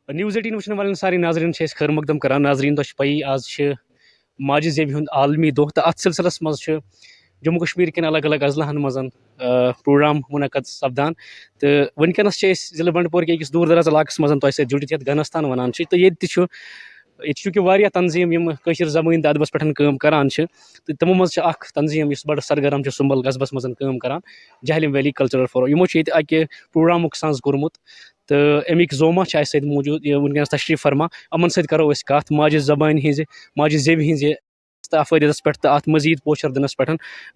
News18 وٕچھن والٮ۪ن سارے ناظریٖن چھِ أسۍ خٲر مقدم کران ناظریٖن تۄہہِ چھِ پَیی آز چھِ ماجہِ زیوِ ہُنٛد عالمی دۄہ تہٕ اَتھ سلسلس منٛز چھُ جموں کشمیٖر کٮ۪ن الگ الگ اضلاعن منٛز پروگرام منعقد سپدان تہٕ وٕنکیٚنس چھِ أسۍ ضلعہٕ بنڈپور کہِ أکِس دوٗر دراز علاقس منٛز تۄہہِ سۭتۍ جُڑِتھ یَتھ گنستان وَنان چھِ تہٕ ییٚتہِ تہِ چھُ ییٚتہِ چوٗنٛکہِ واریاہ تنظیٖم یِم کٲشِر زبٲنۍ تہٕ ادبس پٮ۪ٹھ کٲم کران چھِ تہٕ تِمو منٛز چھِ اکھ تنظیٖم یُس بڑٕ سرگرم چھُ سُمبل قصبس منٛز کٲم کران جہلم ویلی کلچرل فورم یِمو چھُ ییٚتہِ اکہِ پروگرامُک سٕنٛز کوٚرمُت تہٕ اَمِکۍ زوما چھِ اَسہِ سۭتۍ موٗجوٗد یہِ وٕنکیٚنس تشریٖف فرما یِمن سۭتۍ کرو أسۍ کتھ ماجہِ زبانہِ ہِنٛزِ ماجہِ زیوِ ہِنٛزِ افٲدیتس پٮ۪ٹھ تہٕ اَتھ مزیٖد پوچھر دِنس پٮ۪ٹھ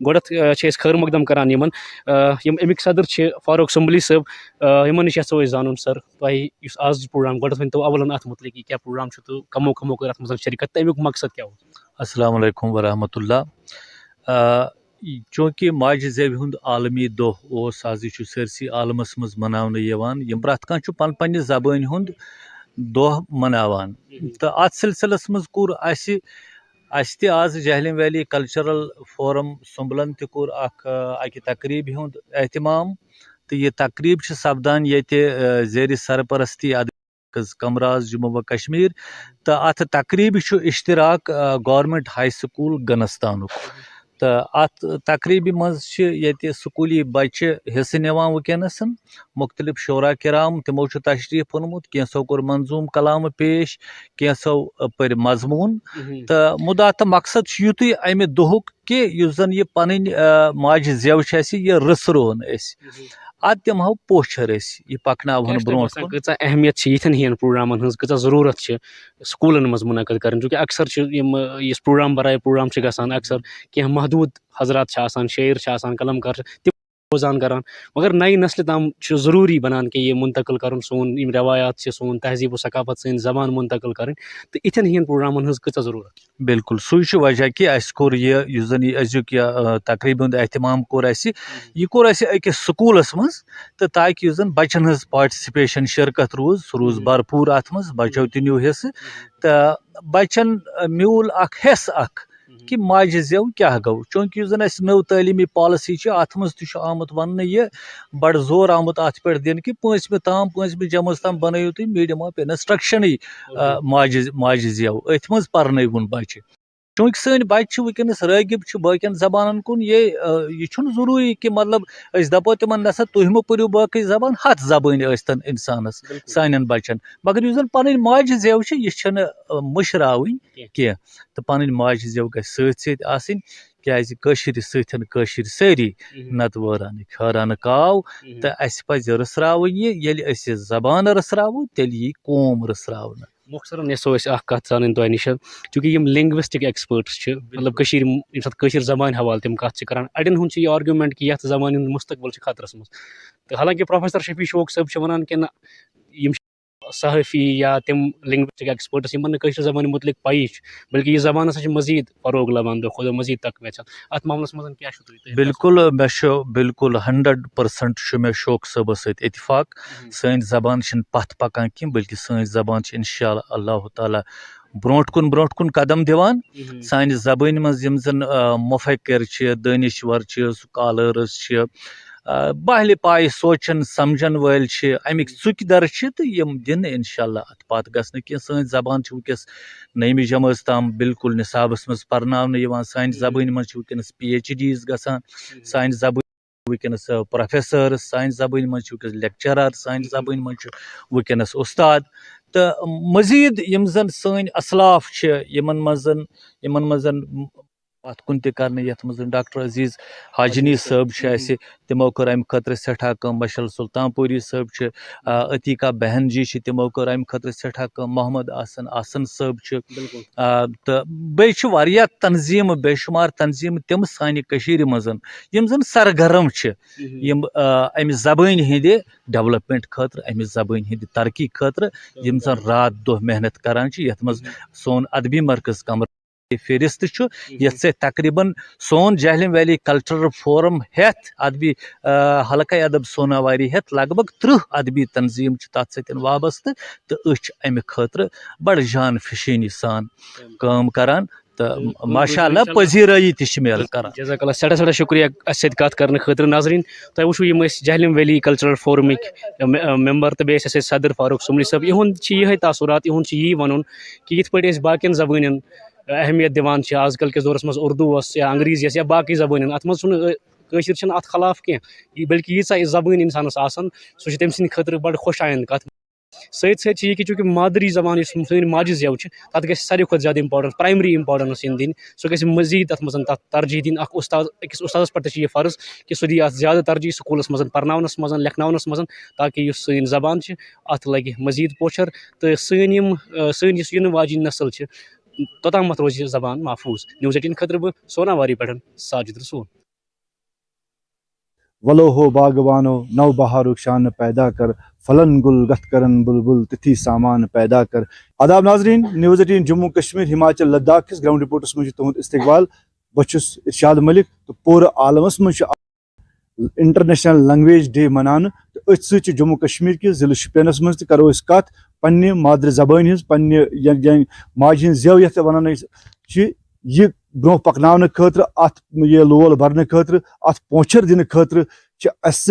گۄڈنٮ۪تھ چھِ أسۍ خٲر مقدم کران یِم اَمِکۍ صدر چھِ فاروق سمبلی صٲب یِمن نِش یژھو أسۍ زانُن سر تۄہہِ یُس آز پروگرام گۄڈنٮ۪تھ ؤنۍتو اولن اَتھ مُتعلق یہِ کیاہ پروگرام چھُ تہٕ کمو کمو کٔر اَتھ منٛز شرکت تہٕ اَمیُک مقصد کیاہ اوس؟ السلام علیکم ورحمۃ اللہ چوٗنٛکہِ ماجہِ زیوِ ہُنٛد عالمی دۄہ اوس آز یہِ چھُ سٲرسٕے عالمس منٛز مناونہٕ یِوان یِم پرٛٮ۪تھ کانٛہہ چھُ پنٕنہِ پنٕنہِ زبٲنۍ ہُنٛد دۄہ مناوان تہٕ اَتھ سلسلس منٛز کوٚر اَسہِ تہِ آز جہلم ویلی کلچرل فورم سُمبلن تہِ کوٚر اکہِ تقریٖبہِ ہُنٛد احتمام تہٕ یہِ تقریٖب چھِ سپدان ییٚتہِ زیرِ سرپرستی کمراز جموں و کشمیٖر تہٕ اَتھ تقریٖبہِ چھُ اشتراک گورمنٹ ہاے سکوٗل گنستانُک تہٕ اَتھ تقریٖبہِ منٛز چھِ ییٚتہِ سکوٗلی بچہِ حصہٕ نِوان وٕنکیٚنس مختلف شورا کرام تِمو چھُ تشریٖف اوٚنمُت کینٛژھو کوٚر منظوٗم کلامہٕ پیش کینٛژھو پٔرۍ مضموٗن تہٕ مُدا تہٕ مقصد چھُ یُتُے امہِ دۄہُک کہِ یُس زن یہِ پنٕنۍ ماجہِ زیو چھِ اَسہِ یہِ رٕژھرون أسۍ اَتھ دِمہو پوچھر أسۍ یہِ پکناوہون برونٛٹھ کُن کۭژاہ اہمیت چھِ یِتھٮ۪ن ہِوٮ۪ن پروگرامن ہٕنٛز کۭژاہ ضروٗرت چھِ سکوٗلن منٛز مُنعقد کرٕنۍ چوٗنٛکہِ اکثر چھِ یِم یُس پروگرام برٲے پروگرام چھِ گژھان اکثر کینٛہہ محدوٗد حضرات چھِ آسان شٲعر چھِ آسان قلمکار چھِ تِم روزان کران مگر نَیہِ نسلہِ تام چھُ ضروٗری بنان کہِ یہِ منتقل کرُن سون یِم روایات چھِ سون تہذیٖب و ثقافت سٲنۍ زبان منتقل کرٕنۍ تہٕ یِتھٮ۪ن ہِوٮ۪ن پروگرامن ہٕنٛز کۭژاہ ضروٗرت بالکل سُے چھُ وجہ کہِ اَسہِ کوٚر یُس زن یہِ أزیُک یہِ تقریٖبہِ ہُنٛد احتمام کوٚر اَسہِ یہِ کوٚر اَسہِ أکِس سکوٗلس منٛز تہٕ تاکہِ یُس زن بچن ہٕنٛز پاٹسپیشن شرکت روٗز سُہ روٗز بھرپوٗر اتھ منٛز بچو تہِ نیوٗ حصہٕ تہٕ بچن میوٗل اکھ حصہٕ اکھ کہِ ماجہِ زیو کیاہ گوٚو چوٗنٛکہِ یُس زن اَسہِ نٔو تعلیٖمی پالسی چھِ اتھ منٛز تہِ چھُ آمُت وننہٕ یہِ بڑٕ زور آمُت اتھ پٮ۪ٹھ دِنہٕ کہِ پٲنٛژمہِ جمٲژ تام بنٲیِو تُہۍ میٖڈیم آف انسٹرکشنٕے ماجہِ زیو أتھۍ منٛز پرنٲوُن بچہِ چوٗنٛکہِ سٲنۍ بچہِ چھِ وٕنکیٚنس رٲغب چھِ باقین زبانن کُن یہِ چھُنہٕ ضروٗری کہِ مطلب أسۍ دپو تِمن نسا تُہۍ مہٕ پٔرِو باقٕے زبان 100 زبٲنۍ ٲسۍتن انسانس سانٮ۪ن بچن مگر یُس زن پنٕنۍ ماجہِ زیو چھِ یہِ چھنہٕ مٔشراوٕنۍ کینٛہہ تہٕ پنٕنۍ ماجہِ زیو گژھِ سۭتۍ سۭتۍ آسٕنۍ کیازِ کٲشِرِ سۭتۍ کٲشِر سٲری نتہٕ وٲرانٕکۍ حٲرانہٕ کاو تہٕ اَسہِ پزِ رٕژھراوٕنۍ یہِ ییٚلہِ أسۍ یہِ زبان رٕژھراوو تیٚلہِ یی قوم رٕژھراونہٕ مۄخصرن یژھو أسۍ اکھ کتھ زانٕنۍ تۄہہِ نِش چوٗنٛکہِ یِم لنگوسٹک ایکسپٲرٹس چھِ مطلب کٔشیٖر ییٚمہِ ساتہٕ کٲشِر زبانہِ حوالہٕ تِم کتھ چھِ کران اڑٮ۪ن ہُنٛد چھُ یہِ آرگیومینٹ کہِ یتھ زبانہِ ہُنٛد مستقبل چھُ خطرس منٛز تہٕ حالانکہِ پروفیسر شفیع شوق صٲب چھِ ونان کہِ نہ یِم صحٲفی یا تِم لنگوسٹک ایکسپٲرٹس یِمن نہٕ کٲشِر زبانہِ مُتعلق پَیی چھِ بلکہِ یہِ زبان ہسا چھِ مزیٖد فروغ لبان دۄہ کھۄتہٕ دۄہ مزیٖد تقویت یژھان اتھ معاملس منٛز کیاہ چھُو تُہۍ بالکل مےٚ چھُ بالکل 100% چھُ مےٚ شوق صٲبس سۭتۍ اتفاق سٲنۍ زبان چھِنہٕ پتھ پکان کینٛہہ بلکہِ سٲنۍ زبان چھِ انشاء اللہ تعالیٰ برونٛٹھ کُن قدم دِوان سانہِ زبٲنۍ منٛز یِم زن مُفکر چھِ دٲنِشور چھِ سکالٲرٕز چھِ باہلہِ پایہِ سونٛچن سمجھن وٲلۍ چھِ اَمِکۍ ژُکۍ در چھِ تہٕ یِم دِنہٕ انشاء اللہ اتھ پتھ گژھنہٕ کینٛہہ سٲنۍ زبان چھِ وٕنکیٚس نٔیمہِ جمٲژ تام بالکل نِصابس منٛز پرناونہٕ یِوان سانہِ زبٲنۍ منٛز چھِ وٕنکیٚنس PhDs گژھان سانہِ زبٲنۍ وٕنکیٚنس پروفیسرس سانہِ زبٲنۍ منٛز چھِ وٕنکیٚنس لیکچرار سانہِ زبٲنۍ منٛز چھُ وٕنکیٚنس اُستاد تہٕ مزیٖد یِم زن سٲنۍ اسلاف چھِ یِمن منٛز اتھ کُن تہِ کرنہٕ یتھ منٛز ڈاکٹر عزیٖز حاجنی صٲب چھِ اَسہِ تِمو کٔر امہِ خٲطرٕ سٮ۪ٹھاہ کٲم مشل سلطان پوٗری صٲب چھِ عتیقہ بہن جی چھِ تِمو کٔر امہِ خٲطرٕ سٮ۪ٹھاہ کٲم محمد آسن صٲب چھِ تہٕ بیٚیہِ چھِ واریاہ تنظیٖمہٕ بے شُمار تنظیٖمہٕ تِم سانہِ کٔشیٖرِ منٛز یِم زن سرگرم چھِ یِم امہِ زبٲنۍ ہِنٛدِ ڈیولپمنٹ خٲطرٕ امہِ زبٲنۍ ہِنٛدِ ترقی خٲطرٕ یِم زن رات دۄہ محنت کران چھِ یتھ منٛز سون ادبی مرکز کمر فہرست چھُ یتھ سۭتۍ تقریٖباً سون جہلم ویلی کلچرل فورم ہٮ۪تھ ادبی حلقے ادب سوناواری ہٮ۪تھ لگ بگ 30 ادبی تنظیٖم چھِ تتھ سۭتۍ وابستہٕ تہٕ أسۍ چھِ امہِ خٲطرٕ بڑٕ جان فِشٲنی سان کٲم کران تو ماشاء اللہ پذیرٲیی تہِ چھِ میلان کران. جزاک اللہ سٮ۪ٹھاہ سٮ۪ٹھاہ شُکریہ اَسہِ سۭتۍ کَتھ کَرنہٕ خٲطرٕ. ناظریٖن تۄہہِ وٕچھو یِم ٲسۍ جہلِم ویلی کلچرل فورمٕکۍ مٮ۪مبر تہٕ بیٚیہِ ٲسۍ اَسہِ سۭتۍ صدر فاروق سُملی صٲب. یِہُنٛد چھِ یِہوٚے تاثُرات، یِہُنٛد چھِ یی وَنُن کہِ یِتھ پٲٹھۍ أسۍ باقیَن زبٲنٮ۪ن اہمیت دِوان چھِ آز کل کِس دورَس منٛز اُردو اوس یا انگریٖزی ٲس یا باقٕے زبٲنٮ۪ن، اَتھ منٛز چھُنہٕ کٲشِر چھِنہٕ اَتھ خلاف کینٛہہ، بلکہِ ییٖژاہ یہِ زبٲنۍ اِنسانَس آسان سُہ چھِ تٔمۍ سٕنٛدِ خٲطرٕ بَڑٕ خۄش آیِنٛد کَتھ. سۭتۍ سۭتۍ چھِ یہِ کہِ چوٗنٛکہِ مادری زبان یُس سٲنۍ ماجہِ زٮ۪و چھِ تَتھ گژھِ ساروی کھۄتہٕ زیادٕ اِمپاٹَنس پرٛایمری اِمپاٹَنس یِن دِنۍ. سُہ گژھِ مٔزیٖد تَتھ منٛز تَتھ ترجیح دِنۍ. اَکھ اُستاد أکِس اُستادَس پٮ۪ٹھ تہِ چھِ یہِ فرض کہِ سُہ دِیہِ اَتھ زیادٕ ترجیح سکوٗلَس منٛز پَرناونَس منٛز لیکھناونَس منٛز تاکہِ یُس سٲنۍ زبان چھِ اَتھ لَگہِ مٔزیٖد پوچھر تہٕ سٲنۍ یُس یِنہٕ واجیٚنۍ نسل چھِ توٚتامَتھ روزِ یہِ زبان محفوٗظ. News 18 خٲطرٕ بہٕ سوناواری پٮ۪ٹھ ساجد رسول. ولو ہو باغبانو نو بہارک شان پیدا کر فلن گل گتھ کرن بلبل تتھی سامان پیدا کر. آداب ناظرین، نیوز 18 جموں کشمیر ہماچل لداخ کس گراؤنڈ رپورٹس من تہد استقبال. بہس ارشاد ملک تو پورٕ عالمس من انٹرنیشنل لینگویج ڈے منانے تو ات ست جموں کشمیر کس ضلع شپینس من تہ کرو اس کت پنہ مادری زبان ہز پنہ ماجہ ہند زیو یتھ ونان یہ برو پکناؤن خاطر ات یہ لول برنے خاطر ات پوچھر دن خاطر اس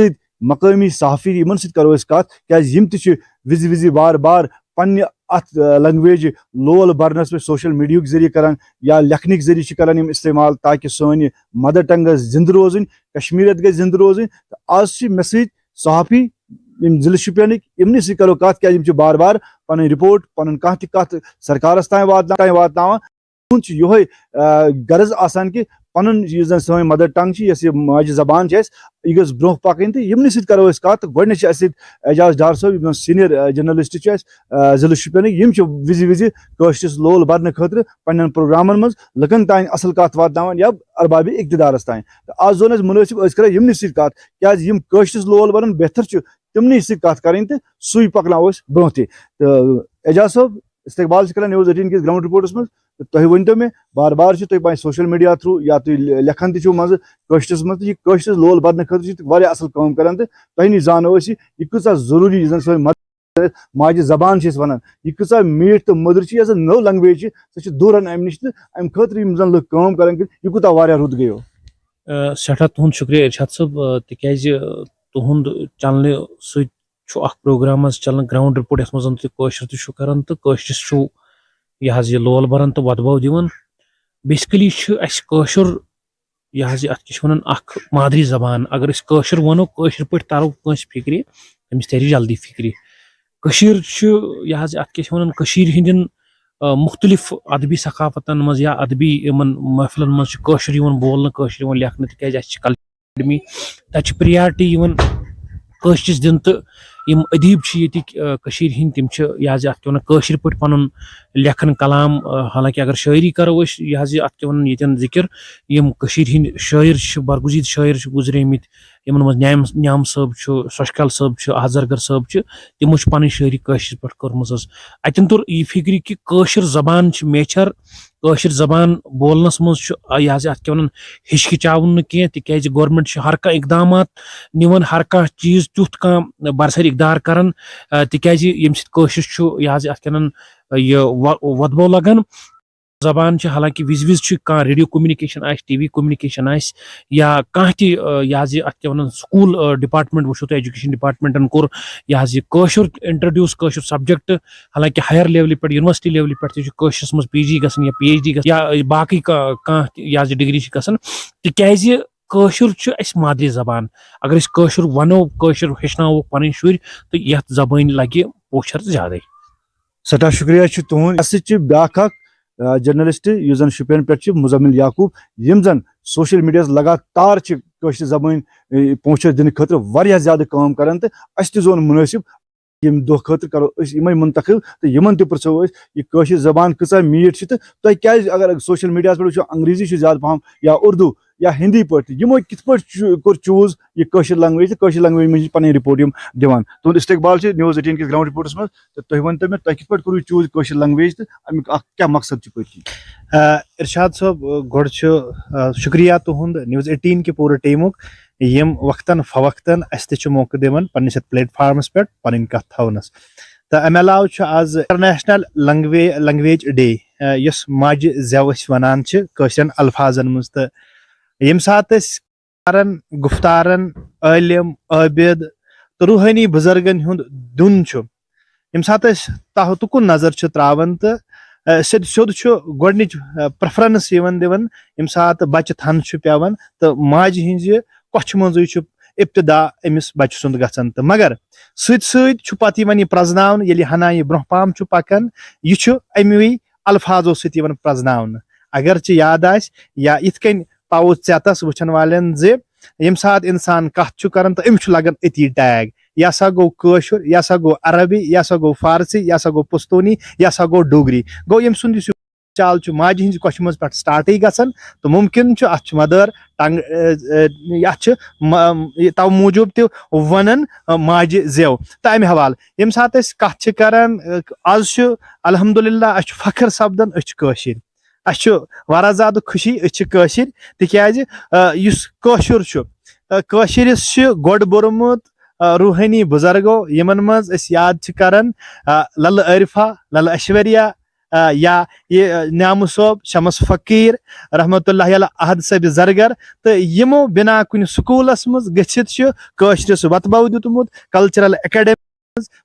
مقامی صحافی یمن ست کرو اس کت کیاز یم تہ وزی بار بار پنہ ات لینگویج لول برنس پہ سوشل میڈیا ذریعہ کران یا لکھنک ذریعہ کران یم استعمال تاکہ سون مدر ٹنگ زندہ روزن کشمیریت گژھِ زندہ روزن. آز مے ست صحافی ضلع شپینک یمن ست کرو کت کیا بار بار پن رپورٹ پن کھانا تہ کت سرکارس تام واتناوان. یہ غرض آسان کہ پن زن سن مدر ٹنگ یس یہ ماجہ زبان یہ گھس برو پکن تو یمن ست کرو اس کت. گۄڈنیتھ اس اعجاز ڈار صٲب سینئر جرنلسٹ ضلع شپینک یم وزی کٲشرس لول برنے خاطر پنن پروگرامن من لکن تان اصل کت واتناوان یا ارباب اقتدارس تان. آز زون اس مناسب اس کران یمن ست کت کیاز یم کٲشرس لول برن بہتر تمنی ست کت کریں تو سوئی پکناو برو تہ. اعجاز صٲب استقبال کران نیوز 18 کس گراؤنڈ رپورٹس من. تُہۍ ؤنتو مےٚ بار بار تُہۍ پنٕنۍ سوشل میڈیا تھرو یا تُہۍ لیکھان تہِ چھِو منٛزٕ کٲشرس منٛز تہٕ یہِ کٲشرس لول برنہٕ خٲطرٕ چھِ واریاہ اصل کٲم کران تہٕ تۄہہِ نِش زانو أسۍ یہِ کۭژاہ ضروٗری یُس زن سٲنۍ ماجہِ زبان چھِ أسۍ ونان یہِ کۭژاہ میٖٹھ تہٕ مٔدٕر چھِ یۄس زن نٔو لنگویج چھِ سۄ چھِ دوٗرن امہِ نِش تہٕ امہِ خٲطرٕ یِم زن لُکھ کٲم کران یہِ کوٗتاہ واریاہ رُت گٔیو. سٮ۪ٹھاہ تُہُنٛد شُکریہ ارشاد صٲب تِکیازِ تُہُنٛد چلنہٕ سۭتۍ چھُ اکھ پروگرام حظ چلان گراؤنڈ رِپورٹ یتھ منٛز تُہۍ کٲشُر تہِ چھُو کران تہٕ کٲشرِس چھُو یہ حظ یہ لول بران تو وۄدبو دِوان. بیسکلی اسہِ کٲشُر یہ حظ یہ اتھ کیٛاہ چھِ ونان اکھ مادری زبان. اگر أسۍ کٲشُر ونو کٲشِر پٲٹھۍ ترو کٲنٛسہِ فکرِ تٔمِس ترِ جلدی فکرِ. کٔشیٖر چھِ یہ حظ اتھ کیٛاہ چھِ ونان کٔشیٖرِ ہٕنٛدٮ۪ن مختلف ادبی ثقافتن منٛز یا ادبی یِمن محفلن منٛز چھُ کٲشُر یِوان بولنہٕ کٲشُر یِوان لیکھنہٕ تِکیازِ اسہِ چھِ کلچر اکیڈمی تتہِ چھِ پریارٹی یِوان کٲشرِس دِنہٕ تہٕ یِم ادیٖب چھِ ییٚتِکۍ کٔشیٖرِ ہٕنٛدۍ تِم چھِ یہ حظ اتھ کیٛاہ ونان کٲشِر پٲٹھۍ پنُن لیکھن کلام. حالانکہ اگر شٲعری کرو أسۍ یہ حظ یہ اتھ کیٛاہ ونان ییٚتٮ۪ن ذکر یِم کٔشیٖرِ ہٕنٛدۍ شٲعر چھِ برگُزیٖد شٲعر چھِ گُزریمٕتۍ یِمن منٛز نیام صٲب چھُ سۄچکل صٲب چھُ احزرگر صٲب چھِ تِمو چھِ پنٕنۍ شٲعری کٲشِر پٲٹھۍ کٔرمٕژ حظ. اتٮ۪ن توٚر یہِ فکرِ کہِ کٲشِر زبان چھِ میچھر کٲشِر زبان بولنس منٛز چھُ یہ حظ اتھ کیٛاہ ونان ہچکچاوُن نہٕ کینٛہہ تِکیازِ گورمنٹ چھِ ہر کانٛہہ اقدامات نِوان ہر کانٛہہ چیٖز تیُتھ کانٛہہ برسر اقدار کران تِکیازِ ییٚمہِ سۭتۍ کٲشُر چھُ یہ حظ اتھ کیٛاہ ونان یہ وۄدبو لگان. زبان چھِ حالانکہ وِزِ چھُ کانٛہہ ریڈیو کومنِکیشن آسہِ ٹی وی کومنِکیشن آسہِ یا کانٛہہ تہِ یہ حظ یہِ اتھ کیٛاہ ونان سکوٗل ڈپارٹمنٹ وٕچھو تُہۍ ایجوکیشن ڈپارٹمنٹن کوٚر یہ حظ یہِ کٲشُر انٹرڈیوٗس کٲشُر سبجکٹ. حالانکہ ہایر لیولہِ پٮ۪ٹھ یونیورسٹی لیولہِ پٮ۪ٹھ تہِ چھُ کٲشرس منٛز پی جی گژھان یا پی ایچ ڈی گژھان یا باقٕے کانٛہہ یہ حظ یہِ ڈگری چھِ گژھان تِکیازِ کٲشُر چھُ اسہِ مادری زبان. اگر أسۍ کٲشُر ونو کٲشُر ہیٚچھناووکھ پنٕنۍ شُرۍ تہٕ یتھ زبٲنۍ لگہِ پوچھر زیادے. سٹھاہ شکریہ چھُ تُہُنٛد. اسہِ چھِ بیٛاکھ اکھ جرنلسٹ یُس زن شُپین پٮ۪ٹھ چھِ مُزمل یعقوٗب یم زن سوشل میڈیاہس لگاتار چھِ کٲشِر زبٲنۍ پوچھر دِنہٕ خٲطرٕ واریاہ زیادٕ کٲم کران تہٕ اسہِ تہِ زون مُنٲسِب ییٚمہِ دۄہ خٲطرٕ کرو أسۍ یِمے منتخب تہٕ یِمن تہِ پرژھو أسۍ یہِ کٲشِر زبان کۭژاہ میٖٹھ چھِ تہٕ تۄہہِ کیازِ اگر سوشل میڈیاہس پٮ۪ٹھ وٕچھو انگریزی چھُ زیادٕ پہم یا اردو یا ہندی پٲٹھۍ یِمو کِتھ پٲٹھۍ کوٚر چوٗز یہِ کٲشِر لنگویج تہٕ کٲشِر لنگویج منٛز چھِ پنٕنۍ رِپورٹ یِم دِوان. تُہُنٛد استقبال چھُ نیوز 18 کِس گراؤنڈ رِپورٹس منٛز تہٕ تُہۍ ؤنتو مےٚ تۄہہِ کِتھ پٲٹھۍ کوٚروٕ چوٗز کٲشِر لنگویج تہٕ امیُک اکھ کیاہ مقصد چھُ پٔتۍ کِنۍ. ارشاد صٲب گۄڈٕ چھُ شُکریہ تُہُنٛد نیوز 18 کہِ پوٗرٕ ٹیٖمُک یِم وقتاً فوقتاً اَسہِ تہِ چھُ موقعہٕ دِوان پننِس یتھ پلیٹ فارمس پٮ۪ٹھ پنٕنۍ کتھ تھاونس. تہٕ امہِ علاوٕ چھُ آز انٹرنیشنل لنگویج ڈے یۄس ماجہِ زٮ۪و أسۍ وَنان چھِ کٲشرٮ۪ن الفاظن منٛز تہٕ ییٚمہِ ساتہٕ أسۍ کرن گُفتارن عٲلِم عٲبِد تہٕ روحٲنی بُزرگن ہُنٛد دیُن چھُ ییٚمہِ ساتہٕ أسۍ تُکُن نظر چھِ تراوان تہٕ سیوٚد چھُ گۄڈنِچ پریفرنس یِوان دِوان ییٚمہِ ساتہٕ بچہِ تھن چھُ پیوان تہٕ ماجہِ ہِنٛزِ کۄچھِ منٛزٕے چھُ ابتدا أمِس بچہِ سُنٛد گژھان تہٕ مگر سۭتۍ سۭتۍ چھُ پتہٕ یِوان یہِ پرٛزناونہٕ ییٚلہِ ہنا یہِ برونٛہہ پام چھُ پکان یہِ چھُ اَموٕے الفاظو سۭتۍ یِوان پرٛزناونہٕ اگرچہِ یاد آسہِ یا یِتھ کٔنۍ پاوو ژٮ۪تس وٕچھن والٮ۪ن زِ ییٚمہِ ساتہٕ انسان کتھ چھُ کران تہٕ أمِس چھُ لگان أتی ٹیگ یہِ ہسا گوٚو کٲشُر یہِ ہسا گوٚو عربی یہِ ہسا گوٚو فارسی یہِ ہسا گوٚو پُستوٗنی یہِ ہسا گوٚو ڈوگری گوٚو ییٚمہِ سُنٛد یُس یہِ چال چھُ ماجہِ ہِنٛزِ کۄچھِ منٛز پٮ۪ٹھ سٹارٹٕے گژھان تہٕ مُمکِن چھُ اتھ چھُ مدر ٹنگ اتھ چھِ تو موٗجوٗب تہِ ونان ماجہِ زٮ۪و تہٕ امہِ حوالہٕ ییٚمہِ ساتہٕ أسۍ کتھ چھِ کران آز چھُ الحمدُاللہ اسہِ چھُ فخر سپدان أسۍ چھِ کٲشِر اسہِ چھُ واریاہ زیادٕ خوشی أسۍ چھِ کٲشِر تِکیازِ یُس کٲشُر چھُ کٲشرِس چھُ گۄڈٕ بوٚرمُت روحٲنی بُزرگو یِمن منٛز أسۍ یاد چھِ کران للہٕ عٲرفہ للہٕ ایشوریا یا یہِ نیامہٕ صٲب شمس فقیٖر رحمتہ اللہ علیہ احد صٲبِ زرگر تہٕ یِمو بنا کُنہِ سکوٗلس منٛز گٔژھِتھ چھُ کٲشرِس وۄتبو دیُتمُت کلچرل اکیڈمی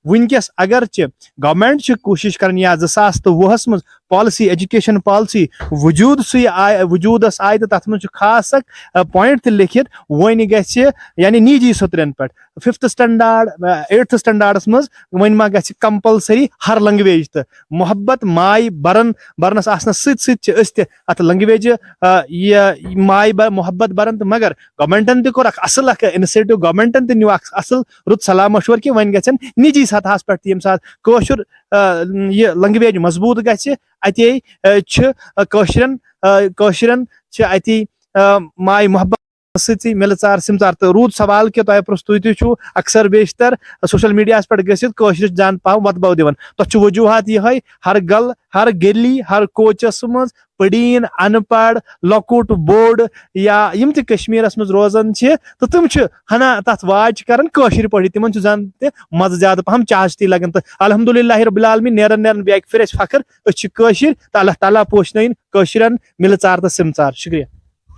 وٕنکیٚس اگرچہِ گورمینٹ چھِ کوٗشش کران یا 2020 منٛز پالسی ایجوکیشن پالسی وجوٗدسٕے آیہِ وجوٗدس آیہِ تہٕ تتھ منٛز چھُ خاص اکھ پویِنٹ تہِ لیکھِتھ وۄنۍ گژھِ یعنی نِجی سطرن پٮ۪ٹھ 5th سٹینڈاڈ 8th سٹینڈاڈس منٛز وۄنۍ ما گژھِ کمپلسری ہر لنگویج تہٕ محبت ماے برنس آسنس سۭتۍ سۭتۍ چھِ أسۍ تہِ اتھ لنگویجہِ یہِ ماے محبت بران تہٕ مگر گورمینٹن تہِ کوٚر اکھ اصل اکھ انِشیٹِو گورمینٹن تہِ نیوٗ اکھ اصل رُت صلاح مشور کہِ وۄنۍ گژھن نِجی سطحس پٮ۪ٹھ تہِ ییٚمہِ ساتہٕ کٲشُر یہِ لنگویج مضبوٗط گژھِ اتے چھِ کٲشرٮ۪ن چھِ اتی ماے محبت سۭتی مِلہٕ ژار سِمژار تہٕ روٗد سوال کہِ تۄہہِ پرٛژھ تُہۍ تہِ چھُو اکثر بیشتر سوشل میڈیاہس پٮ۪ٹھ گٔژھِتھ کٲشرِس زیادٕ پہم وۄتبو دِوان تتھ چھُ وجوٗہات یِہے ہر گلی ہر کوچس منٛز پٔڑیٖن ان پڑھ لۄکُٹ بوٚڑ یا یِم تہِ کشمیٖرس منٛز روزان چھِ تہٕ تِم چھِ ہنا تتھ واچ کران کٲشِر پٲٹھی تِمن چھُ زن تہِ مزٕ زیادٕ پہم چاستی لگان تہٕ الحمدُاللہ رب العالمین نیران بیٚیہِ اکہِ پھِرِ اسہِ فخر أسۍ چھِ کٲشِر تہٕ اللہ تعالیٰ پوشنٲیِن کٲشرٮ۪ن مِلہٕ ژار تہٕ سِمژار شُکریہ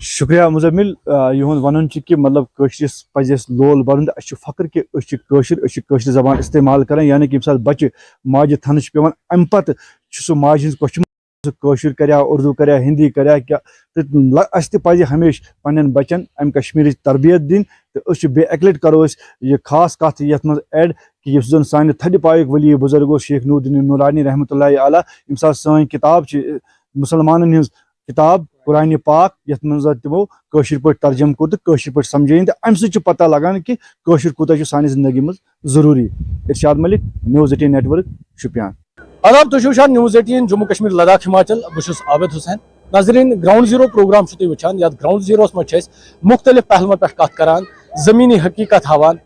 شُکریہ مُزمِل یِہُنٛد وَنُن چھُ کہِ مطلب کٲشرِس پَزِ اَسہِ لول بَرُن تہٕ اَسہِ چھُ فخر کہِ أسۍ چھِ کٲشِر أسۍ چھِ کٲشِر زبان استعمال کران یعنی کہِ ییٚمہِ ساتہٕ بَچہِ ماجہِ تھنہٕ چھُ پیٚوان اَمہِ پَتہٕ چھُ سُہ ماجہِ ہِنٛز کۄچھِ سُہ کٲشُر کَریا اُردو کَریا ہِندی کَریا کیٛاہ تہٕ اَسہِ تہِ پَزِ ہمیشہِ پنٛنٮ۪ن بَچَن اَمہِ کشمیٖرٕچ تربیت دِنۍ تہٕ أسۍ چھِ بیٚیہِ اَکہِ لَٹہِ کَرو أسۍ یہِ خاص کَتھ یَتھ منٛز ایڈ کہِ یُس زَن سانہِ تھدِ پایُک ؤلی بُزرگ اوس شیخ نوٗردیٖن نورانی رحمتہ اللہ علیٰ ییٚمہِ ساتہٕ سٲنۍ کِتاب چھِ مُسلمانن ہِنٛز کِتاب قرآنِ پاک یَتھ منٛز تِمو کٲشِر پٲٹھۍ ترجم کوٚر تہٕ کٲشِر پٲٹھۍ سمجھٲیِن تہٕ اَمہِ سۭتۍ چھُ پتہ لگان کہِ کٲشُر کوٗتاہ چھُ سانہِ زندگی منٛز ضروٗری ارشاد ملک News 18 نیٹورک شُپیان آداب تُہۍ چھِو وٕچھان News 18 جموں کشمیر لداخ ہماچل بہٕ چھُس عابد حُسین ناظریٖن گراوُنڈ زیٖرو پروگرام چھِو تُہۍ وٕچھان یتھ گراوُنڈ زیٖروس منٛز چھِ أسۍ مُختٔلِف پہلوَن پٮ۪ٹھ کتھ کران زٔمیٖنی حقیٖقت ہاوان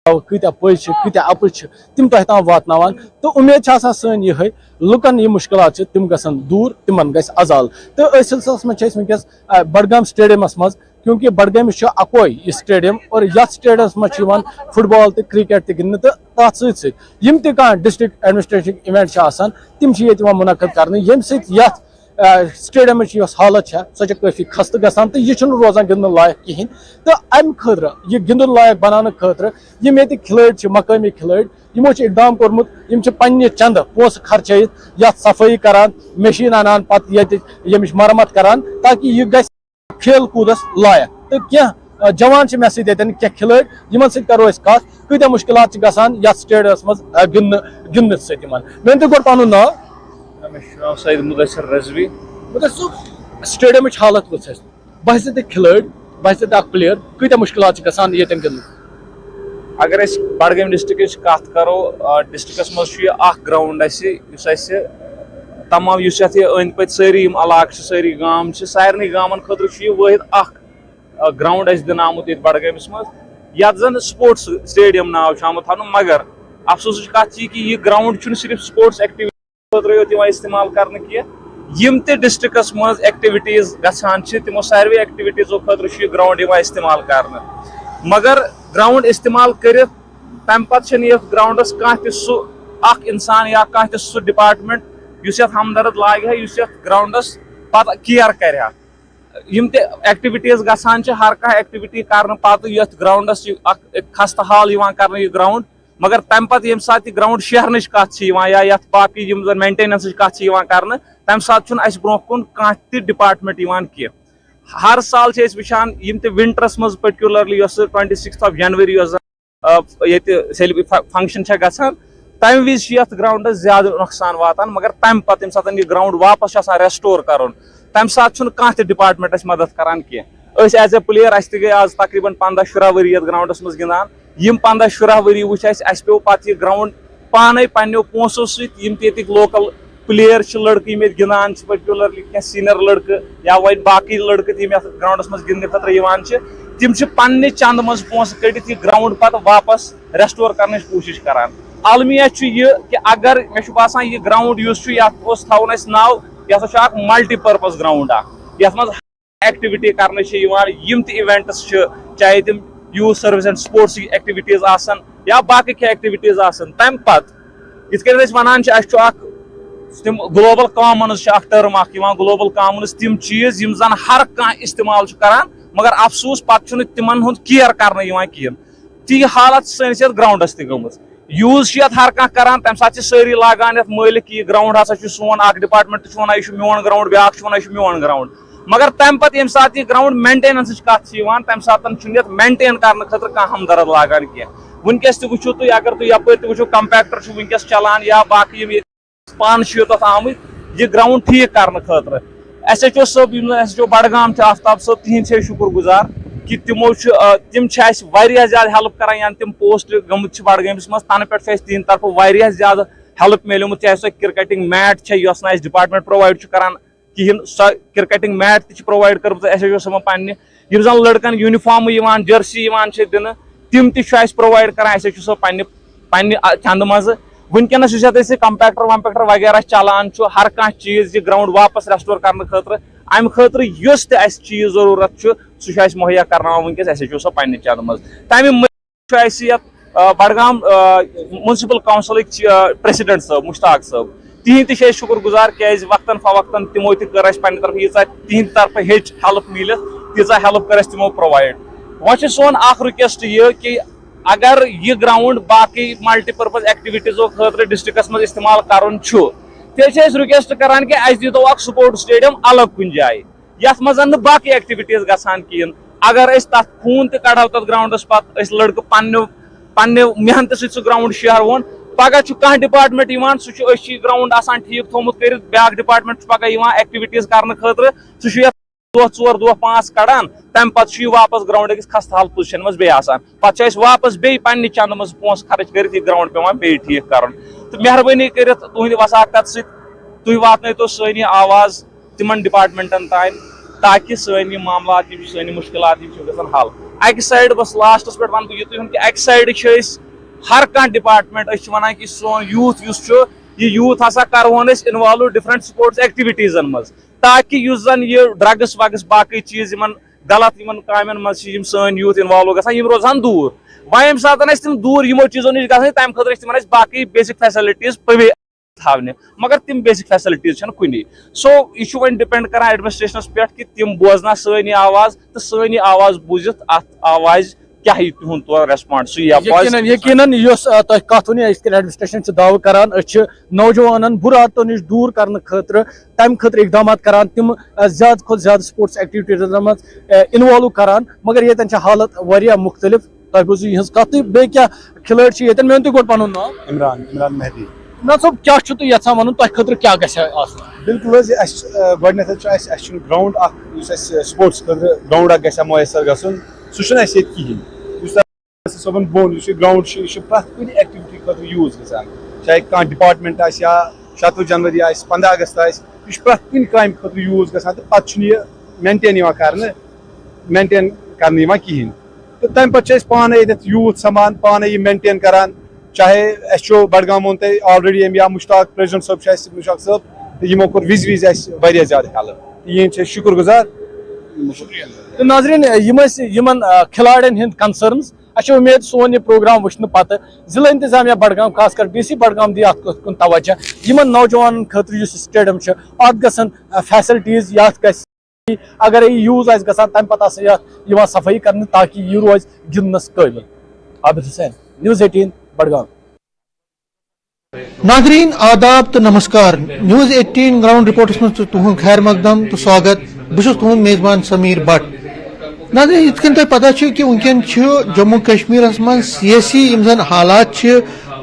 کۭتیاہ پٔزۍ چھِ کۭتیاہ اَپٕز چھِ تِم تۄہہِ تام واتناوان تہٕ اُمید چھِ آسان سٲنۍ یِہے لُکن یِم مُشکلات چھِ تِم گژھن دوٗر تِمن گژھِ عزال تہٕ أتھۍ سلسلس منٛز چھِ أسۍ وٕنکیٚس بڈگام سٹیڈیمس منٛز کیونکہِ بڈگٲمِس چھُ اکوے یہِ سٹیڈیم اور یتھ سٹیڈیمس منٛز چھُ یِوان فٹ بال تہٕ کرکٹ تہِ گِنٛدنہٕ تہٕ تتھ سۭتۍ سۭتۍ یِم تہِ کانٛہہ ڈسٹرکٹ ایڈمنسٹریشن اِوینٹ چھِ آسان تِم چھِ ییٚتہِ یِوان مُنعقد کرنہٕ ییٚمہِ سۭتۍ یتھ سٹیڈیمٕچ یۄس حالت چھےٚ سۄ چھےٚ کٲفی خستہٕ گژھان تہٕ یہِ چھُنہٕ روزان گِنٛدنہٕ لایق کِہینۍ تہٕ امہِ خٲطرٕ یہِ گِنٛدُن لایق بناونہٕ خٲطرٕ یِم ییٚتِکۍ کھلٲڑۍ چھِ مقٲمی کھلٲڑۍ یِمو چھُ اقدام کوٚرمُت یِم چھِ پننہِ چندٕ پونٛسہٕ خرچٲیِتھ یتھ صفٲیی کران مشیٖن انان پتہٕ ییٚتہِ ییٚمِچ مرمت کران تاکہِ یہِ گژھِ کھیل کوٗدس لایق تہٕ کینٛہہ جوان چھِ مےٚ سۭتۍ ییٚتٮ۪ن کینٛہہ کھلٲڑۍ یِمن سۭتۍ کرو أسۍ کتھ کۭتیاہ مُشکلات چھِ گژھان یتھ سٹیڈیمس منٛز گِنٛدنہٕ سۭتۍ یِمن مےٚ ؤنۍتو گۄڈٕ پنُن ناو مےٚ چھُ ناو سعید مُدثر رضوی سٹیڈیمٕچ حالت کۭژ چھِ بہٕ چھُس ییٚتِکۍ کھلٲڑۍ بہٕ چھُس ییٚتہِ اکھ پٕلیر کۭتیاہ مُشکلات چھِ گژھان ییٚتٮ۪ن گِنٛدنہٕ اگر أسۍ بڈگٲمۍ ڈسٹرکٕچ کتھ کرو ڈسٹرکس منٛز چھُ یہِ اکھ گراوُنڈ اَسہِ یُس اَسہِ تمام یُس یتھ یہِ أنٛدۍ پٔکۍ سٲری یِم علاقہٕ چھِ سٲری گام چھِ سارنٕے گامن خٲطرٕ چھُ یہِ وٲحد اکھ گراوُنڈ اَسہِ دِنہٕ آمُت ییٚتہِ بڈگٲمِس منٛز یتھ زن سپورٹس سٹیڈیم ناو چھُ آمُت تھاونہٕ مگر افسوسٕچ کتھ چھِ یہِ کہِ یہِ گراوُنڈ چھُنہٕ صرف سپورٹس ایکٹیوٹی خٲطرٕ یوت یِوان استعمال کرنہٕ کینٛہہ یِم تہِ ڈسٹرکس منٛز ایکٹیویٹیٖز گژھان چھِ تِمو ساروٕے ایکٹیویٹیٖزو خٲطرٕ چھُ یہِ گراوُنڈ یِوان استعمال کرنہٕ مگر گراوُنڈ استعمال کٔرِتھ تمہِ پتہٕ چھنہٕ یتھ گراوُنڈس کانٛہہ تہِ سُہ اکھ انسان یا کانٛہہ تہِ سُہ ڈپارٹمنٹ یُس یَتھ ہمدرد لاگہِ ہا یُس یَتھ گراوُنڈس پتہٕ کِیر کرِ ہا یِم تہِ ایکٹیویٹیٖز گژھان چھِ ہر کانٛہہ ایکٹیویٹی کرنہٕ پتہٕ یتھ گراوُنڈس چھِ اکھ خستہٕ حال یِوان کرنہٕ یہِ گراوُنڈ مگر تمہِ پتہٕ ییٚمہِ ساتہٕ یہِ گراوُنڈ شیرنٕچ کتھ چھِ یِوان یا یتھ باقٕے یِم زن مینٹیننسٕچ کتھ چھِ یِوان کرنہٕ تمہِ ساتہٕ چھُنہٕ اسہِ برونٛہہ کُن کانٛہہ تہِ ڈپارٹمنٹ یِوان کینٛہہ ہر سال چھِ أسۍ وٕچھان یِم تہِ ونٹرس منٛز پٔرٹِکیوٗلرلی یۄس 26 جنؤری یۄس زن ییٚتہِ فنکشن چھےٚ گژھان تمہِ وِزِ چھِ یتھ گراوُنڈس زیادٕ نۄقصان واتان مگر تمہِ پتہٕ ییٚمہِ ساتہٕ یہِ گراوُنڈ واپس چھُ آسان ریسٹور کرُن تمہِ ساتہٕ چھُنہٕ کانٛہہ تہِ ڈپارٹمنٹ اسہِ مدد کران کینٛہہ أسۍ ایز اے پٕلیر اسہِ تہِ گٔے آز تقریٖبن 15-16 ؤری یتھ گراوُنڈس منٛز گِنٛدان یِم 15-16 ؤری وٕچھ اسہِ پیوٚو پتہٕ یہِ گراوُنڈ پانے پننیو پونٛسو سۭتۍ یِم تہِ ییٚتِکۍ لوکل پٕلیر چھِ لڑکہٕ یِم ییٚتہِ گِنٛدان چھِ پٔرٹِکیوٗلرلی کینٛہہ سیٖنیر لڑکہٕ یا وۄنۍ باقٕے لڑکہٕ تہِ یِم یتھ گراوُنڈس منٛز گِنٛدنہٕ خٲطرٕ یِوان چھِ تِم چھِ پننہِ چندٕ منٛز پونٛسہٕ کٔڑِتھ یہِ گراوُنڈ پتہٕ واپس ریسٹور کرنٕچ کوٗشش کران المیہ چھُ یہِ کہِ اگر مےٚ چھُ باسان یہِ گراوُنڈ یُس چھُ یتھ اوس تھاوُن اسہِ ناو یہِ ہسا چھُ اکھ ملٹی پٔرپز گراوُنڈ اکھ یتھ منٛز ایکٹیویٹی کرنہٕ چھِ یِوان یِم تہِ اِوینٹس چھِ چاہے تِم یوٗتھ سٔروِس اینڈ سپورٹس ایکٹیویٹیٖز آسن یا باقٕے کینٛہہ ایکٹیویٹیٖز آسن تمہِ پتہٕ یِتھ کٔنۍ أسۍ ونان چھِ اسہِ چھُ اکھ تِم گلوبل کامنز چھِ اکھ ٹٔرٕم اکھ یِوان گلوبل کامنز تِم چیٖز یِم زن ہر کانٛہہ استعمال چھُ کران مگر افسوٗس پتہٕ چھُنہٕ تِمن ہُنٛد کِیر کرنہٕ یِوان کِہینۍ تی حالت سٲنِس یتھ گراوُنڈس تہِ گٔمٕژ یوٗز چھِ یتھ ہر کانٛہہ کران تمہِ ساتہٕ چھِ سٲری لاگان یتھ مٲلِک یہِ گراوُنڈ ہسا چھُ سون اکھ ڈپارٹمنٹ چھُ ونان یہِ چھُ میون گراوُنڈ بیاکھ چھُ ونان یہِ چھُ میون گراوُنڈ مگر تمہِ پتہٕ ییٚمہِ ساتہٕ یہِ گراوُنڈ مینٹیننسٕچ کتھ چھِ یِوان تمہِ ساتہٕ چھُنہٕ یتھ مینٹین کرنہٕ خٲطرٕ کانٛہہ ہمدرد لاگان کینٛہہ وٕنکیٚس تہِ وٕچھِو تُہۍ اگر تُہۍ یپٲرۍ تہِ وٕچھِو کمپیکٹر چھُ وٕنکیٚس چلان یا باقٕے یِم ییٚتہِ پانہٕ چھِ یوٚتتھ آمٕتۍ یہِ گراوُنڈ ٹھیٖک کرنہٕ خٲطرٕ ایس ایچ او صٲب یِم زن ایس ایچ او بڈگام چھِ آفتاب صٲب تِہنٛدۍ چھِ أسۍ شُکُر گُزار کہِ تِم چھِ اسہِ واریاہ زیادٕ ہیلپ کران یَنہٕ تِم پوسٹ گٔمٕتۍ چھِ بڈگٲمِس منٛز تنہٕ پٮ۪ٹھ چھُ اسہِ تِہنٛدِ طرفہٕ واریاہ زیادٕ ہیلپ میلیومُت چاہے سۄ کرکٹنگ میٹ چھےٚ یۄس نہٕ اسہِ ڈپارٹمنٹ پرووایڈ چھُ کران کِہینۍ سۄ کرکٹنگ میٹ تہِ چھِ پرووایڈ کٔرمٕژ ایس ایچ او صٲبن پننہِ یِم زن لڑکن یوٗنِفارمہٕ یِوان جٔرسی یِوان چھِ دِنہٕ تِم تہِ چھُ اسہِ پرووایڈ کران ایس ایچ او صٲب پننہِ چندٕ منٛزٕ وٕنکیٚنس یُس یتھ أسۍ کمپیکٹر ومپیکٹر وغیرہ چلان چھُ ہر کانٛہہ چیٖز یہِ گراوُنڈ واپس ریسٹور کرنہٕ خٲطرٕ امہِ خٲطرٕ یُس تہِ اسہِ چیٖز ضروٗرت چھُ سُہ چھُ اسہِ مُہیا کرناوان وٕنکیٚس ایس ایچ او صٲب پننہِ چندٕ منٛز تمہِ مٔزیٖد چھُ اسہِ یتھ بڈگام منسپل کونسلٕکۍ پریسیڈنٹ صٲب مشتاق صٲب تِہنٛدۍ تہِ چھِ أسۍ شُکُر گُزار کیازِ وقتن فوقتن تِمو تہِ کٔر اسہِ پننہِ طرفہٕ ییٖژاہ تِہنٛدِ طرفہٕ ہیٚچ ہیلپ میٖلِتھ تیٖژاہ ہیلپ کٔر اسہِ تِمو پرووایڈ وۄنۍ چھُ سون اکھ رِکویسٹ یہِ کہِ اگر یہِ گراوُنڈ باقٕے ملٹی پٔرپز ایکٹیویٹیٖزو خٲطرٕ ڈسٹرکس منٛز استعمال کرُن چھُ تیٚلہِ چھِ أسۍ رِکویسٹ کران کہِ اسہِ دیٖتو اکھ سپورٹس سٹیڈیم الگ کُنہِ جایہِ یتھ منٛز نہٕ باقٕے ایکٹیویٹیٖز گژھان کِہینۍ اگر أسۍ تتھ خوٗن تہِ کڑہو تتھ گراوُنڈس پتہٕ أسۍ لڑکہٕ پننہِ محنتہٕ سۭتۍ سُہ گراوُنڈ شیہروُن پگہہ چھُ کانٛہہ ڈپارٹمنٹ یِوان سُہ چھُ أسۍ چھِ یہِ گراوُنڈ آسان ٹھیٖک تھومُت کٔرِتھ بیاکھ ڈپارٹمنٹ چھُ پگہہ یِوان ایکٹیویٹیٖز کرنہٕ خٲطرٕ سُہ چھُ یتھ 2 دۄہ 5 کڑان تمہِ پتہٕ چھُ یہِ واپس گراوُنڈ أکِس خستہٕ حال پوزِشن منٛز بیٚیہِ آسان پتہٕ چھُ اسہِ واپس بیٚیہِ پننہِ چندٕ منٛز پونٛسہٕ خرٕچ کٔرِتھ یہِ گراوُنڈ پیوان بیٚیہِ ٹھیٖک کرُن تہٕ مہربٲنی کٔرِتھ تُہنٛدِ وساقت سۭتۍ تُہۍ واتنٲیتو سٲنۍ یہِ آواز تِمن ڈپارٹمنٹن تانۍ تاکہِ سٲنۍ یِم معاملات یِم چھِ سٲنۍ یِم مُشکلات یِم چھِ گژھان حل اکہِ سایڈٕ بس لاسٹس پٮ۪ٹھ ونہٕ بہٕ یِتُے ہُن کہِ اکہِ سایڈٕ چھِ أسۍ ہر کانٛہہ ڈپارٹمنٹ أسۍ چھِ ونان کہِ سون یوٗتھ یُس چھُ یہِ یوٗتھ ہسا کرہون أسۍ اِنوالو ڈِفرنٹ سپورٹس ایکٹیویٹیٖزن منٛز تاکہِ یُس زن یہِ ڈرگس وگس باقٕے چیٖز یِمن غلط یِمن کامٮ۪ن منٛز چھِ یِم سٲنۍ یوٗتھ اِنوالو گژھان یِم روزہن دوٗر وۄنۍ ییٚمہِ ساتہٕ اَسہِ تِم دوٗر یِمو چیٖزو نِش گژھان تَمہِ خٲطرٕ چھِ تِمن اَسہِ باقٕے بیسِک فیسلٹیٖز تھاونہِ مگر تِم بیسِک فیسلٹیٖز چھنہٕ کُنی سو یہِ چھُ وۄنۍ ڈِپینڈ کران ایڈمنسٹریشنس پٮ۪ٹھ کہِ تِم بوزنا سٲنۍ یہِ آواز تہٕ سٲنۍ یہِ آواز بوٗزِتھ اَتھ آوازِ کیاہ یہِ تِہُنٛد تورٕ ریسپانڈ سُہ یقیناً یۄس تۄہہِ کتھ ؤنِو أسۍ کٔر ایڈمنسٹریشن چھِ دعوٕ کران أسۍ چھِ نوجوانن بُرٕ عادتو نِش دوٗر کرنہٕ خٲطرٕ تمہِ خٲطرٕ اقدامات کران تِم زیادٕ کھۄتہٕ زیادٕ سپورٹس ایکٹیویٹیٖزن منٛز اِنوالو کران مگر ییٚتٮ۪ن چھِ حالت واریاہ مُختٔلِف تۄہہِ بوٗزِو یِہنٛز کتھ تہٕ بیٚیہِ کیاہ کھِلٲڑۍ چھِ ییٚتٮ۪ن مےٚ ؤنۍ تُہۍ گۄڈٕ پنُن ناو عمران مہدی عمران صٲب کیاہ چھُو تُہۍ یژھان ونُن تۄہہِ خٲطرٕ کیاہ گژھِ آسُن بالکل حظ اَسہِ گۄڈٕنیتھ چھُ اَسہِ چھُنہٕ گراوُنڈ اکھ یُس اَسہِ سپورٹس خٲطرٕ گراوُنڈ اکھ گژھِ ہا مۄیسر گژھُن سُہ چھُنہٕ اَسہِ ییٚتہِ کِہینۍ یُس صٲبن ووٚن یُس یہِ گراوُنڈ چھُ یہِ چھُ پرٛٮ۪تھ کُنہِ ایکٹیویٹی خٲطرٕ یوٗز گژھان چاہے کانٛہہ ڈپارٹمنٹ آسہِ یا 16 جنؤری آسہِ 15 اگست آسہِ یہِ چھُ پرٛٮ۪تھ کُنہِ کامہِ خٲطرٕ یوٗز گژھان تہٕ پتہٕ چھُنہٕ یہِ مینٹین یِوان کرنہٕ یِوان کِہینۍ تہٕ تمہِ پتہٕ چھِ أسۍ پانے ییٚتٮ۪تھ یوٗتھ سمان پانے یہِ مینٹین کران چاہے اَسہِ چھُ بڈگام ووٚن تۄہہِ آلریڈی أمۍ یا مشتاق پریزڈنٹ صٲب چھُ اَسہِ مشتاق صٲب تہٕ یِمو کوٚر وِزِ اَسہِ واریاہ زیادٕ ہیلپ تہٕ یِہنٛدۍ چھِ أسۍ شُکُر گُزار تہٕ ناظریٖن یِم ٲسۍ یِمن کھِلاڑٮ۪ن ہٕنٛدۍ کنسٲرنٕز اچھا امید سون یہ پروگرام وچھنے پتہ ضلع انتظامیہ بڈگام خاص کر ڈی سی بڈگام دی ات کن توجہ یمن نوجوانن خاطر اس سٹیڈیم ات گژھن فیسلٹیز یتھ گژھِ اگر یہ یوز آس گژھان تمہ پتہ آس یوان صفائی کرنے تاکہ یہ روز گندنس قابل. عابد حسین News 18 بڈگام. ناظرین آداب تو نمسکار News 18 گراؤنڈ رپورٹس من تہد خیر مقدم تو سواگت بس تہد میزبان سمیر بٹ. ناظرین یت کن تہ پتہ کہ ونکن جموں کشمیر من سیاسی یم زن حالات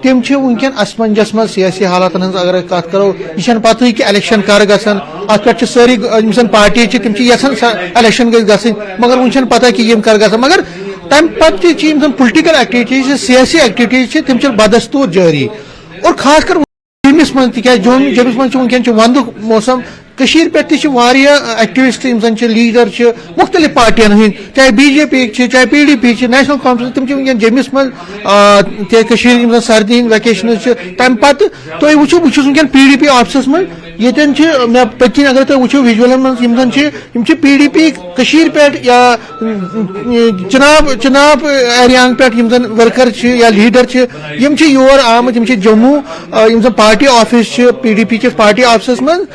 تم ونکن اسمنجس من سیاسی حالاتن ہز اگر کت کرو یہ پتہ کہ الیکشن کر گھن ات پہ ساری یم زن پارٹی تم یژھان الیکشن گھن مگر ون پتہ کہ یم کر گھن مگر تم پتہ یم زن پُلٹِکل ایکٹیویٹیز سیاسی ایکٹیویٹیز تم بدستور جاری اور خاص کر جمس من جمس من ونکن وند موسم کشیر پہ ایکٹیوسٹ زن لیڈر مختلف پارٹین ہند چاہے بی جے پی چاہے P D P national conference تم ونکن جمس من سردی ہند ویکیشن تمہ پتہ تھی وچو بہت ونکن پی ڈی پی آفسس من یتن مے پتن اگر تھی وچو ویجولن من پی ڈی پی کشیر پہ یا چناب ایریاہن پہ زن ورکر یا لیڈر یور آمت جموں زن party office P D P کس پارٹی آفسس من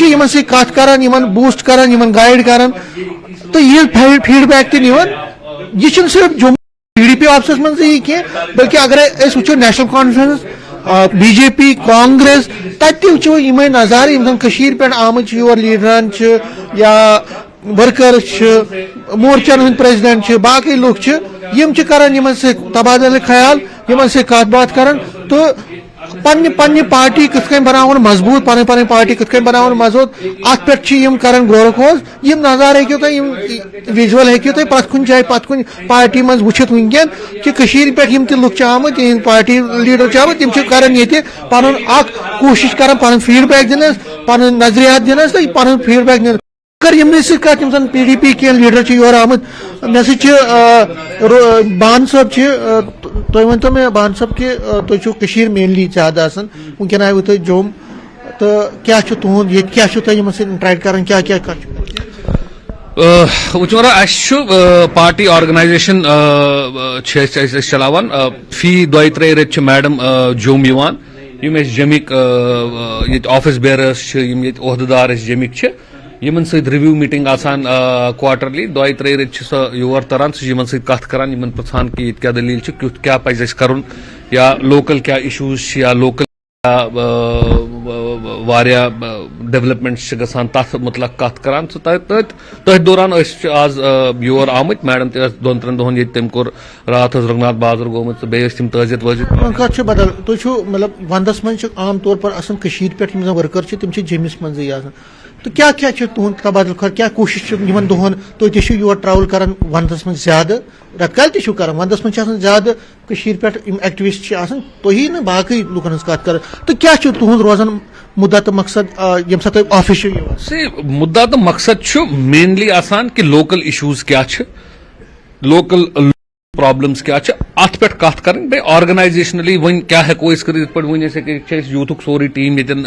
یمن سی کت کران یمن بوسٹ کران یمن گائیڈ کران تو یہ فیڈ بیک تہ نوان یہ صرف Jammu P D P offices من کی بلکہ اگر وچو نیشنل کانفرنس بی جے پی کانگریس تتہ وچو یم نظارہ یم زن کشیر پہ آمت یور لیڈران یا ورکرز مورچن ہند پریزیڈنٹ باقی لوگ یم کران یمن سے تبادلہ خیال یمن سے کت بات کران تو پنہ پارٹی کت بناون مضبوط پن پارٹی کت بناون مضبوط ات پہ کران غور و خوض یم نظارہ ہیکو تھی ویژول ہیکو تھی پتہ کن جائے پتہ کن پارٹی من وچھت ونکن کہ کشیر پہ یم تہ لوگ آمت تہند پارٹی لیڈر آمت تم کران یہ پن کوشش کران پن فیڈ بیک دنس پن نظریات دنس تو پن فیڈ بیک دنس اگر یمن سی کت یم زن پی ڈی پی کی لیڈر یور آمت مے سا بان صٲب تھی ونتو مے بان صٲب کہ تھی مینلی زیادہ آسان ونکن آیو تھی جوم تو کیا تہد یہ کیا تھی یمن سۭتۍ انٹریکٹ کران کیا وچورا اس پارٹی آرگنائزیشن چلاوان فی دۄیہِ ترٛیٚیہِ رٮ۪تۍ چھِ میڈم جوم یِوان یم جمِک ییٚتہِ آفس بیرٲرٕس چھِ یم ییٚتہِ عہدٕدار جمِک چھِ یمن سۭتۍ رِوِو میٖٹنگ آسان کوارٹرلی دۄیہِ ترٛیٚیہِ رٮ۪تۍ چھِ سۄ یور تران سُہ چھِ یمن سۭتۍ کتھ کران یمن پرژھان کہ ییٚتہِ کیاہ دٔلیٖل چھِ کیُتھ کیاہ پزِ اَسہِ کرُن یا لوکل کیاہ اِشوٗز چھِ یا لوکل واریاہ ڈیولپمنٹس گژھان تتھ متعلق کتھ کران تٔتھۍ دوران آز یور آمٕتۍ میڈم تہِ ٲس دۄن ترٛٮ۪ن دۄہن ییٚتہِ تٔمۍ کوٚر راتھ حظ رگناتھ بازر گوٚمُت تہٕ بیٚیہِ ٲسۍ تِم تٲزیت وٲزیت کتھ بدل تُہۍ مطلب ونٛدس منٛز چھِ عام طور پر آسان کٔشیٖرِ پٮ۪ٹھ یِم زن ؤرکر چھِ تِم چھِ جیٚمِس منٛزٕے آسان تو کیا تہد تبادل خٲطرٕ کیا کوشش یمن دۄہن تُہۍ تہِ چھِو یور ٹریول کران ونٛدس منٛز زیادٕ رٮ۪تہٕ کالہِ تہِ چھِو کران ونٛدس منٛز چھِ آسان زیادٕ کٔشیٖرِ پٮ۪ٹھ یِم ایکٹیوسٹ چھِ آسان تُہی نہٕ باقٕے لُکن ہٕنٛز کتھ کران تو کیا تہد روزان مدعا تو مقصد یم سات آفس مدعا تو مقصد مینلی آسان کہ لوکل ایشوز کیا لوکل پرابلمس کیا ات پہ کت کر آرگنائزیشنلی ون کیا ہیکو اس کرت پہ ون یوتھک سوری ٹیم یتن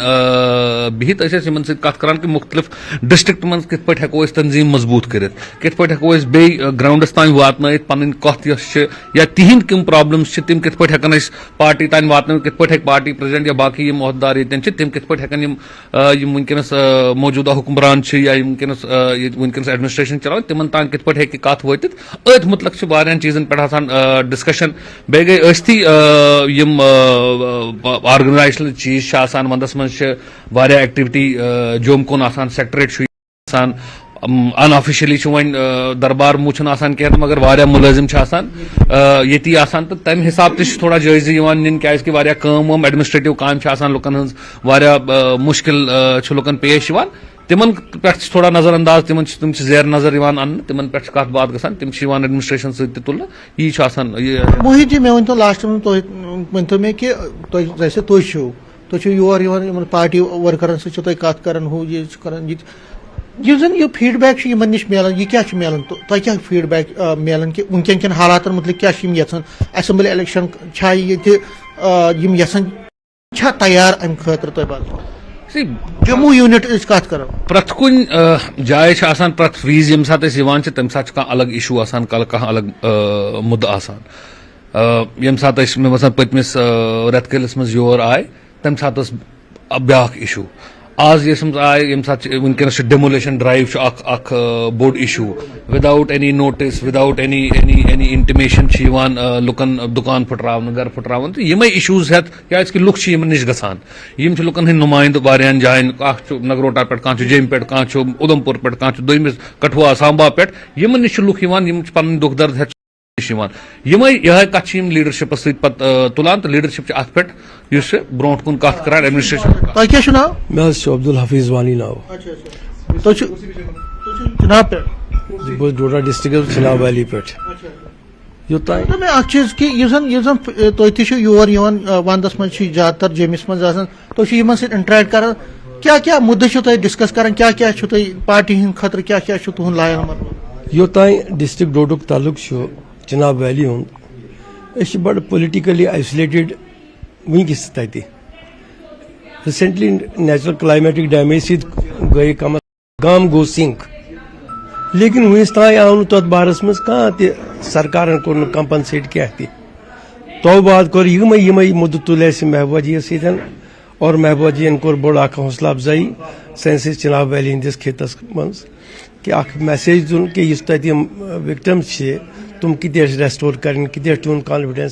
بہت یمن سۭتۍ کت کران کہ مختلف ڈسٹرکٹ من کت پہ ہیکو تنظیم مضبوط کرت کت پہ ہیکو بیٚیہِ گراؤنڈس تام واتنٲیِتھ پنٕنۍ کتھ یۄس چھِ یا تہنٛدۍ کم پرابلمس چھِ تِم کت پہ ہیکن پارٹی تام واتنٲوِتھ کت پہ ہیکہِ پارٹی پریزیڈنٹ یا باقی یم عہدٕدار ییٚتٮ۪ن چھِ تِم کت پہ ہیکن یم ونکیٚنس موجوٗدہ حکمران چھِ یا ونکیٚنس ایڈمنسٹریشن چلاوان تمن تام کت پہ ہیکہِ کتھ وٲتِتھ أتھۍ متعلق چھِ واریاہن چیٖزن پٮ۪ٹھ آسان ڈسکشن بیٚیہِ گٔے ٲستی یم آرگنایزیشنل چیٖز چھِ آسان ونٛدس منٛز چھِ واریاہ ایکٹیوٹی جوم کُن آسان سیکٹریٹ چھُ آسان ان آفیشلی وۄنۍ دربار مو چھُنہٕ آسان کینٛہہ مگر واریاہ مُلٲزِم چھِ آسان ییٚتی آسان تہٕ تمہِ حساب تہِ چھُ تھوڑا جٲیزٕ یِوان نِنہٕ کیازکہِ واریاہ کٲم وٲم ایڈمنسٹریٹِو کامہِ چھِ آسان لُکن ہٕنٛز واریاہ مُشکِل چھُ لُکن پیش یِوان تمن پٮ۪ٹھ چھِ تھوڑا نظر انداز تم چھِ زیر نظر یِوان اننہٕ تمن پٮ۪ٹھ چھِ کتھ باتھ گژھان تم چھِ یِوان ایڈمنسٹریشن سۭتۍ تہِ تُلنہٕ یی چھُ آسان محیط جی مےٚ ؤنۍتو لاسٹس منٛز تُہۍ ؤنۍتو مےٚ کہِ جیسے تُہۍ چھِو یور یِوان یِمن پارٹی ورکرن سۭتۍ چھِو تُہۍ کتھ کران ہُہ یہِ چھِ کران یہِ یُس زن یہ فیڈ بیک یمن نش ملان یہ کیا ملان تۄہہِ کیا فیڈ بیک ملان کہ ونکین کین حالاتن متعلق کیا یژھان اسمبلی الیکشن چھا ییٚتہِ یِم یژھان چھا تیار امہِ خٲطرٕ تۄہہِ باسان See, جموں یونٹ اس کات کرو پرٛٮ۪تھ کُنہِ جایہِ چھِ آسان پرٛٮ۪تھ وِزِ ییٚمہِ ساتہٕ أسۍ یِوان چھِ تَمہِ ساتہٕ چھُ کانٛہہ الگ اِشوٗ آسان کانٛہہ الگ مُدٕ آسان ییٚمہِ ساتہٕ أسۍ مےٚ باسان پٔتمِس رٮ۪تہٕ کٲلِس منٛز یور آے تَمہِ ساتہٕ ٲس بیٛاکھ اِشوٗ آز یۄس منٛز آے ییٚمہِ ساتہٕ چھِ وٕنکیٚنَس چھُ ڈیمولیشن ڈرایو چھُ اکھ بوٚڑ issue without any notice without any intimation چھِ یِوان لُکن دُکان پھٕٹراونہٕ گرٕ پھٕٹراوُن تہٕ یِمے اِشوٗز ہٮ۪تھ کیازِ کہِ لُکھ چھِ یِمن نِش گژھان یِم چھِ لُکن ہٕنٛدۍ نُمایندٕ واریاہن جاین اکھ چھُ نگروٹا پٮ۪ٹھ کانٛہہ چھُ جیٚمہِ پٮ۪ٹھ کانٛہہ چھُ اُدھمپور پٮ۪ٹھ کانٛہہ چھُ دوٚیمِس کٹھوا سامبا پٮ۪ٹھ یِمن نِش چھِ لُکھ یِوان یِم چھِ پنٕنۍ دُکھ درد ہٮ۪تھ یِوان یِمے یِہے کتھ چھِ یِم لیٖڈرشِپس سۭتۍ پتہٕ تُلان تہٕ لیٖڈرشِپ چھِ اتھ پٮ۪ٹھ یُس برونٛٹھ کُن کتھ کران ایڈمنسٹریشن تۄہہِ کیٛاہ چھُ ناو مےٚ حظ چھُ عبدالحفیظ وانی ناو تُہۍ چھِو جناب پٮ۪ٹھ بہٕ چھُس ڈوڈا ڈسٹرکس چناب ویلی پٮ۪ٹھ یوٚتانۍ مےٚ اکھ چیٖز کہِ یُس زن تُہۍ تہِ چھِو یور یِوان ونٛدس منٛز چھِ زیادٕ تر جیٚمِس منٛز آسان تُہۍ چھِو یِمن سۭتۍ انٹریکٹ کران کیٛاہ مُدٕ چھِو تُہۍ ڈسکس کران کیٛاہ چھُ تۄہہِ پارٹی ہٕنٛدِ خٲطرٕ کیٛاہ چھُ تُہُنٛد لایحہ عمل یوٚتانۍ ڈسٹرک ڈوڈُک تعلق چھُ چناب ویلی ہُنٛد أسۍ چھِ بڑٕ پُلٹِکلی آیسولیٹِڈ وٕنکیٚس تہِ تتہِ ریسنٹلی نیچرل کلایمیٹِک ڈیمیج سۭتۍ گٔے کم گام گوٚو سِنک لیکن وُنِس تانۍ آو نہٕ تتھ بارس منٛز کانٛہہ تہِ سرکارن کوٚر نہٕ کمپنسیٹ کینٛہہ تہِ تو بعد کوٚر یِمے مُدٕ تُلۍ اَسہِ محبوبا جیَس سۭتۍ اور محبوبا جین کوٚر بوٚڑ اکھ حوصلہٕ افزٲیی سٲنِس چناب ویلی ہٕنٛدِس خطس منٛز کہِ اکھ میسیج دِیُن کہِ یُس تتہِ یِم وِکٹمز چھِ تِم کۭتیاہ چھِ ریسٹور کرٕنۍ کۭتیاہ چھُ تِہُنٛد کانفِڈینس